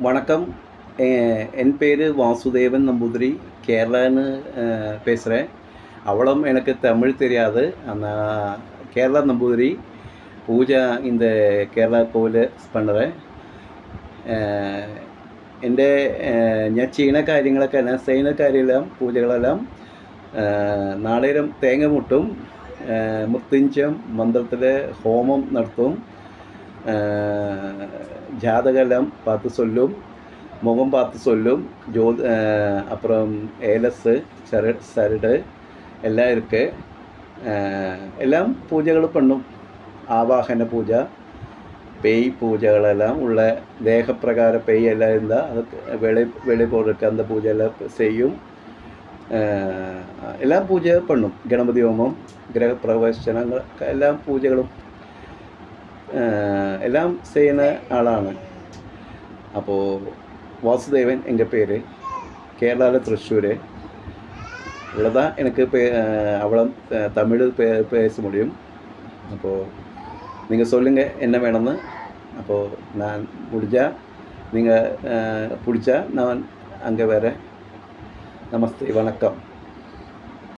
வணக்கம். என் பேர் வாசுதேவன் நம்பூதிரி. கேரளான்னு பேசுகிறேன். அவ்வளவும் எனக்கு தமிழ் தெரியாது. ஆனால் கேரளா நம்பூதிரி. பூஜை இந்த കേരള കോവില് பண்ணுறேன். എൻ്റെ ഞാൻ ചെയ്യുന്ന കാര്യങ്ങളൊക്കെ ഞാൻ ചെയ്യുന്ന കാര്യമെല്ലാം പൂജകളെല്ലാം നാളേരം തേങ്ങ മുട്ടും, മൃത്യുഞ്ജയം മന്ത്രത്തിൽ ഹോമം നടത്തും, ஜாதகெல்லாம் பார்த்து சொல்லும், முகம் பார்த்து சொல்லும், அப்புறம் ஏலஸ் சரடு எல்லாம் இருக்குது. எல்லாம் பூஜைகள் பண்ணும். ஆவாகன பூஜை, பேய் பூஜைகளெல்லாம் உள்ள தேகப்பிரகார பேய் எல்லாம் இருந்தால் அதுக்கு வெளி போடுறதுக்கு அந்த பூஜையெல்லாம் செய்யும். എല്ലാം പൂജ പണ്ണും. ഗണപതി ഹോമം, ഗ്രഹപ്രവേശനങ്ങൾ എല്ലാം പൂജകളും എല്ലാം ചെയ്യുന്ന ആളാണ്. അപ്പോൾ வாசுதேவன் எங்கள் பேர். கேரளாவில் திருச்சூர். இவ்வளோதான் எனக்கு அவ்வளோ தமிழ் பேச முடியும். அப்போது நீங்கள் சொல்லுங்கள் என்ன வேணும்னு. அப்போது நான் முடிஞ்சா நீங்கள் பிடிச்சா நான் அங்கே வரேன். நமஸ்தே, வணக்கம்.